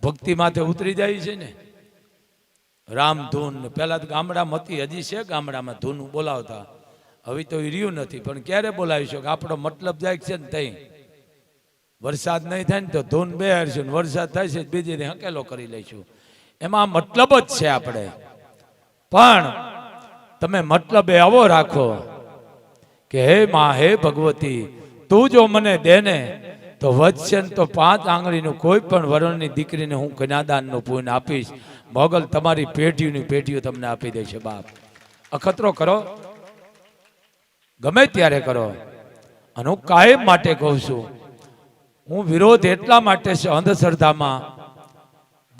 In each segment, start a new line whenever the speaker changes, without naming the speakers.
ભક્તિ માથે ઉતરી જાય છે ને. રામ ધૂન પહેલા તો ગામડામાં હતી, હજી છે ગામડામાં ધૂન બોલાવતા, હવે તો એ રહ્યું નથી. પણ ક્યારે બોલાવીશું કે આપણો મતલબ જાય છે ને તઈ વરસાદ નહીં થાય ને તો ધૂન બેહારશું ને વરસાદ થાય છે બીજી હકેલો કરી લઈશું. એમાં મતલબ જ છે આપણે. પણ તમે મતલબ આવો રાખો કે હે માં, હે ભગવતી, તું જો મને દે ને તો વધશે ને તો 5 આંગળીનું કોઈ પણ વરણની દીકરીને હું કન્યાદાનનું પૂન આપીશ. મોગલ તમારી પેઢીઓની પેઢીઓ તમને આપી દેશે બાપ. અખતરો કરો, ગમે ત્યારે કરો. અને હું કાયમ માટે કહું છું, હું વિરોધ એટલા માટે છે અંધશ્રદ્ધામાં.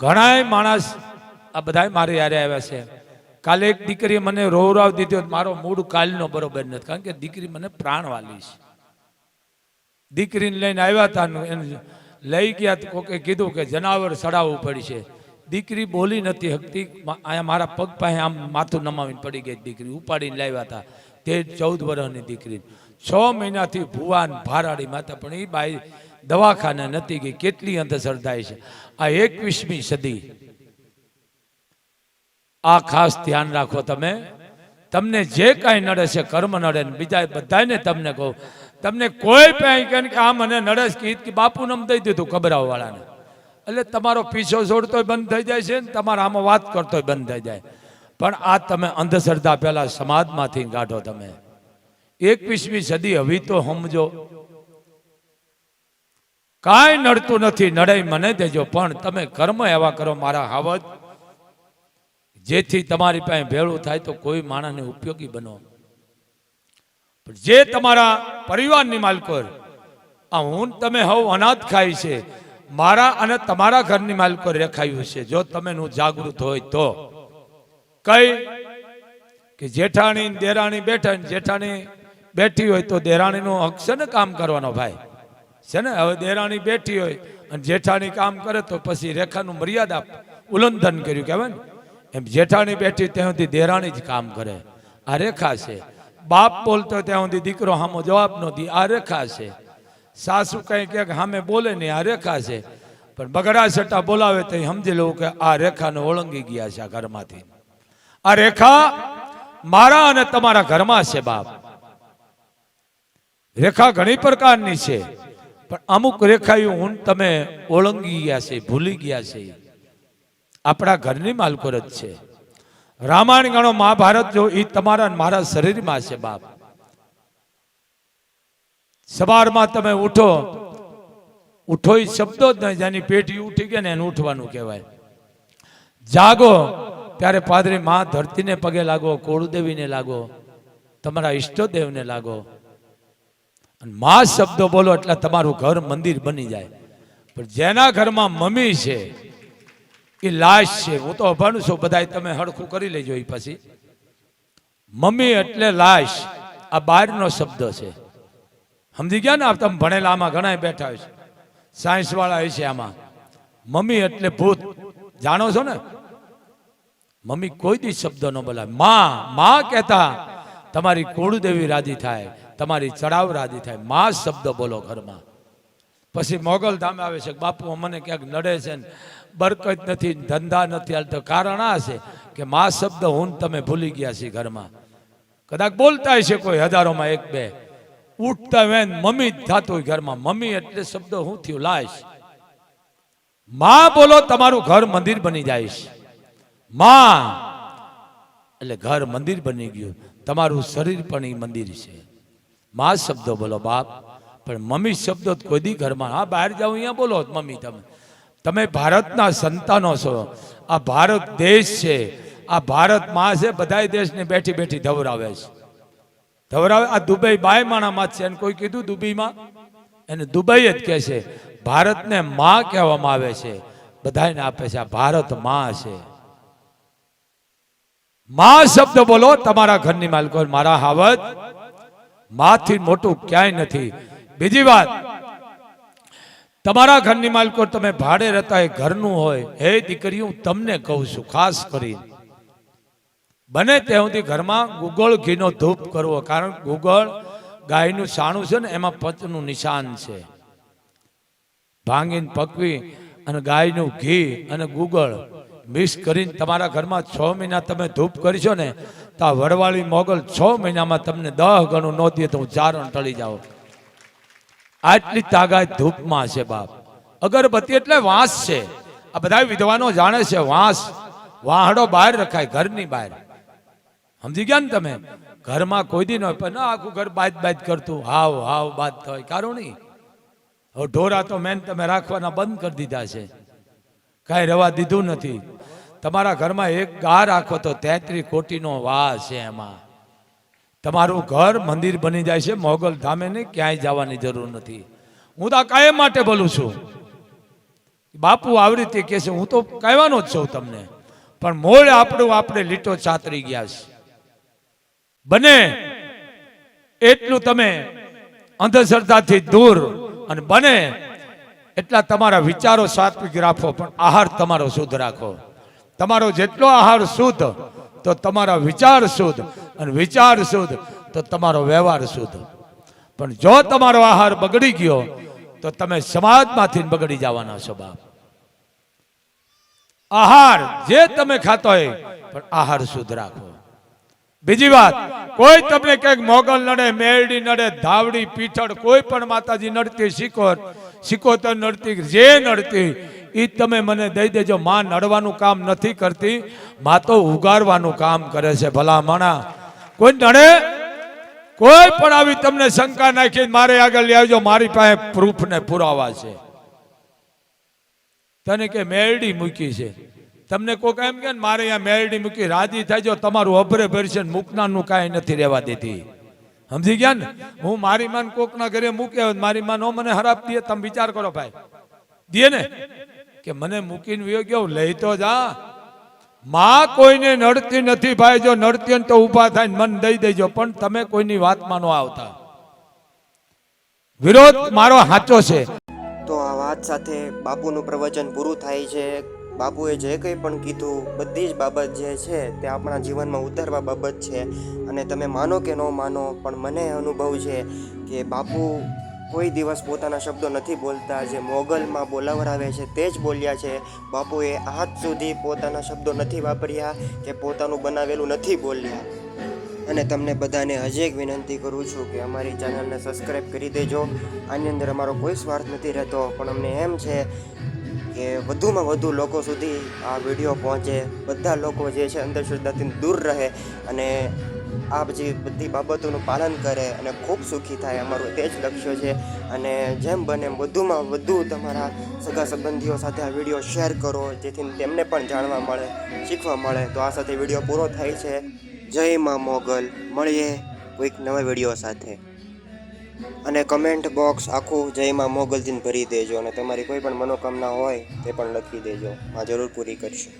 ઘણાય માણસ આ બધા મારે યારે આવ્યા છે. કાલે એક દીકરી મને રોવરાવ દીધો, મારો મૂડ કાલનો બરોબર નથી, કારણ કે દીકરી મને પ્રાણ વાલી છે. દીકરીને લઈને આવ્યા હતા, લઈ ગયા તો કોકે કીધું કે જનાવર સડાવવું પડશે. દીકરી બોલી નથી હકતી, અહીંયા મારા પગ પાસે આમ માથું નમાવીને પડી ગઈ. દીકરી ઉપાડીને લાવ્યા હતા, તે 14 વર્ષની દીકરી 6 મહિનાથી ભુવાન ભારાડી માતા, પણ એ બાઈ દવાખાને નથી ગઈ. કેટલી અંધશ્રદ્ધા છે આ 21મી સદી. આ ખાસ ધ્યાન રાખો તમે. તમને જે કાંઈ નડે છે, કર્મ નડે ને બીજા બધાને તમને કહું, તમને કોઈ પણ કે આ મને નડે છે કે બાપુ નામ દઈ દીધું ખબરાવ વાળાને, એટલે તમારો પીછો છોડતોય બંધ થઈ જાય છે ને તમારા આમાં વાત કરતોય બંધ થઈ જાય. પણ આ તમે અંધશ્રદ્ધા પહેલા સમાજમાંથી કાઢો. તમે 21મી સદી હવે તો સમજો. કાંઈ નડતું નથી, નડાઈ મને દેજો, પણ તમે કર્મ એવા કરો મારા હાવજ, જેથી તમારી પાસે ભેળું થાય તો કોઈ માણસને ઉપયોગી બનો. જે તમારા પરિવારની માલકોર, આ હું તમે હવ અનાજ ખાય છે, મારા અને તમારા ઘરની માલકોર રેખાયું છે. જો તમે નું જાગૃત હોય તો કઈ કે જેઠાણી દેરાણી બેઠા, જેઠાણી બેઠી હોય તો દેરાણીનું હક છે ને કામ કરવાનો ભાઈ છે ને. હવે દેરાણી બેઠી હોય અને જેઠાણી કામ કરે તો પછી રેખાનું મર્યાદા ઉલ્લંઘન કર્યું કહેવાય ને. એમ જેઠાણી બેઠી ત્યાં સુધી દેરાણી જ કામ કરે, આ રેખા છે. બાપ બોલતો ત્યાં સુધી દીકરો સામો જવાબ ન દે, આ રેખા છે. સાસુ કઈ કે સામે બોલે નહીં, આ રેખા છે. પણ બગડા સટ્ટા બોલાવે તો સમજી લઉં કે આ રેખાને ઓળંગી ગયા છે આ ઘરમાંથી. આ રેખા મારા અને તમારા ઘરમાં છે બાપ. રેખા ઘણી પ્રકારની છે, પણ અમુક રેખાઓ હું તમે ઓળંગી ગયા છે, ભૂલી ગયા છે. આપણા ઘરની માલકોર જ છે. રામાયણ ગણો, મહાભારત જો, એ તમારા મારા શરીરમાં છે બાપ. સવારમાં તમે ઉઠો, ઉઠો એ શબ્દો જ નહીં, જેની પેટી ઉઠી ગઈ ને એને ઉઠવાનું કહેવાય. જાગો ત્યારે પાદરી માં ધરતીને પગે લાગો, કોળુદેવીને લાગો, તમારા ઈષ્ટદેવને લાગો. અને માં શબ્દો બોલો એટલે તમારું ઘર મંદિર બની જાય. પણ જેના ઘરમાં મમ્મી છે એ લાશ છે. હું તો અભાણું છું, બધા તમે હડખું કરી લેજો. એ પછી મમ્મી એટલે લાશ, આ બહારનો શબ્દ છે. સમજી ગયા ને? તમે ભણેલા આમાં ઘણા બેઠા હોય છે, સાયન્સ વાળા હોય છે. આમાં મમ્મી એટલે ભૂત, જાણો છો ને? મમ્મી કોઈ દી શબ્દ ન બોલાય. માં કહેતા તમારી કુળદેવી રાજી થાય, તમારી ચડાવ રાજી થાય. માં શબ્દ બોલો ઘરમાં. પછી મોગલ ધામે આવે છે, બાપુ મને ક્યાંક નડે છે ને બરકત નથી, ધંધા નથી હાલતો. કારણ આ છે કે માં શબ્દ હું તમે ભૂલી ગયા છીએ ઘરમાં. કદાચ બોલતા હશે કોઈ હજારોમાં 1-2, ઉઠતા વેન મમ્મી જ થતું હોય ઘરમાં. મમ્મી એટલે શબ્દ હું થયું? લાશ. માં બોલો, તમારું ઘર મંદિર બની જાય. માં એટલે ઘર મંદિર બની ગયું, તમારું શરીર પણ એ મંદિર છે. માં શબ્દો બોલો બાપ. પણ મમ્મી શબ્દો કોઈ દી ઘરમાં, હા બહાર જાઓ અહીંયા બોલો મમ્મી. તમે ભારતના સંતાનો છો. આ ભારત દેશ છે, આ ભારત માં છે. બધા દેશને બેઠી બેઠી ધવરાવે છે, ધવરાવે. આ દુબઈ બાયમાણામાં છે. એને કોઈ કીધું દુબઈમાં? એને દુબઈ જ કહે છે. ભારતને માં કહેવામાં આવે છે, બધાને આપે છે. આ ભારત માં છે. માં શબ્દ બોલો, તમારા ઘરની માલકો. મારા હાવજ, માથી મોટું ક્યાંય નથી. બીજી વાત, તમારા ઘરની માલકો તમે ભાડે રહેતા હોય, ઘરનું હોય, હે દીકરી હું તમને કહું છું ખાસ કરી, બને ત્યાં સુધી ઘરમાં ગુગળ ઘીનો ધૂપ કરવો. કારણ ગુગળ ગાયનું સાણું છે ને, એમાં પંચનું નિશાન છે. ભાંગીને પકવી અને ગાયનું ઘી અને ગુગળ મિક્સ કરીને તમારા ઘરમાં 6 મહિના તમે ધૂપ કરશો ને તો આ વડવાળી મોગલ 6 મહિનામાં તમને 10 ગણું ન દે તો હું ચારણ ટળી જાઉં. આટલી તાકાત ધૂપમાં છે બાપ. અગરબત્તી એટલે વાંસ છે. આ બધા વિદ્વાનો જાણે છે વાંસ વાહડો બહાર રખાય ઘરની બહાર. સમજી ગયા ને તમે? ઘરમાં કોઈ દી ન હોય પણ આખું ઘર બાદ કરતું હાવ હાવ બાદ હોય કારણ નહીં. હવે ઢોરા તો મેન તમે રાખવાના બંધ કરી દીધા છે, કાંઈ રવા દીધું નથી. તમારા ઘરમાં એક ગા રાખો તો 33 કોટીનો વાસ છે. એમાં તમારું ઘર મંદિર બની જાય છે. મોગલ ધામે નહીં, ક્યાંય જવાની જરૂર નથી. હું તો કાયમ માટે બોલું છું. બાપુ આવી રીતે કહે છે, હું તો કહેવાનો જ છું તમને, પણ મોળ આપણું આપણે લીટો ચાતરી ગયા છે. બને એટલું તમે અંધશ્રદ્ધાથી દૂર અને બને એટલા તમારા વિચારો સાત્વિક રાખો, પણ આહાર તમારો શુદ્ધ રાખો. તમારો જેટલો આહાર શુદ્ધ તો તમારા વિચાર શુદ્ધ, અને વિચાર શુદ્ધ તો તમારો વ્યવહાર શુદ્ધ. પણ જો તમારો આહાર બગડી ગયો તો તમે સમાજમાંથી બગડી જવાના છો બાપ. આહાર જે તમે ખાતો હોય પણ આહાર શુદ્ધ રાખો. બીજી વાત, કોઈ તમને કઈક મોગલ નડે, મેરડી નડે, ધાવડી, પીઠળ, કોઈ પણ માતાજી નડતી, સિકોતર નડતી, જે નડતી એ તમે મને દઈ દેજો. માં નડવાનું કામ નથી કરતી, માં તો ઉગારવાનું કામ કરે છે. ભલા માણા કોઈ નડે, કોઈ પણ આવી તમને શંકા નાખી મારે આગળ લઈ આવજો, મારી પાસે પ્રૂફ ને પુરાવા છે. તને કે મેરડી મૂકી છે, તમને કોઈક એમ કે મારે અહીંયા મેરડી મૂકી, રાજી થાય જો તમારું અભરે ભરશે, મૂકનારનું કાંઈ નથી રહેવા દેતી. સમજી ગયા ને? હું મારી માન કોકના ઘરે મૂકે, મારી માન મને હરાપ દે, તમે વિચાર કરો ભાઈ, દે ને કે મને મૂકીને વયો ગયો, લઈ તો જા. માં કોઈને નડતી નથી ભાઈ, જો નડતી તો ઊભા થાય મન દઈ દેજો, પણ તમે કોઈની વાતમાં ન આવતા. વિરોધ મારો સાચો છે.
તો આ વાત સાથે બાપુનું પ્રવચન પૂરું થાય છે. બાપુએ જે કંઈ પણ કીધું બધી જ બાબત જે છે તે આપણા જીવનમાં ઉતારવા બાબત છે. અને તમે માનો કે ન માનો, પણ મને અનુભવ છે કે બાપુ કોઈ દિવસ પોતાના શબ્દો નથી બોલતા. જે મોગલમાં બોલાવરાવે છે તે જ બોલ્યા છે. બાપુએ આજ સુધી પોતાના શબ્દો નથી વાપર્યા કે પોતાનું બનાવેલું નથી બોલ્યા. અને તમને બધાને હજી એક વિનંતી કરું છું કે અમારી ચેનલને સબસ્ક્રાઈબ કરી દેજો. આની અંદર અમારો કોઈ સ્વાર્થ નથી રહેતો, પણ અમને એમ છે કે વધુમાં વધુ લોકો સુધી આ વિડીયો પહોંચે, બધા લોકો જે છે અંધશ્રદ્ધાથી દૂર રહે અને આ બધી બાબતોનું પાલન કરે અને ખૂબ સુખી થાય. અમારું તે જ લક્ષ્ય છે. અને જેમ બને એમ વધુમાં વધુ તમારા સગા સંબંધીઓ સાથે આ વિડીયો શેર કરો, જેથી તેમને પણ જાણવા મળે, શીખવા મળે. તો આ સાથે વિડીયો પૂરો થાય છે. જય માં મોગલ. મળીએ કોઈક નવા વિડીયો સાથે. અને કમેન્ટ બોક્સ આખું જય માં મોગલથી ભરી દેજો, અને તમારી કોઈ પણ મનોકામના હોય તે પણ લખી દેજો, આ જરૂર પૂરી કરશે.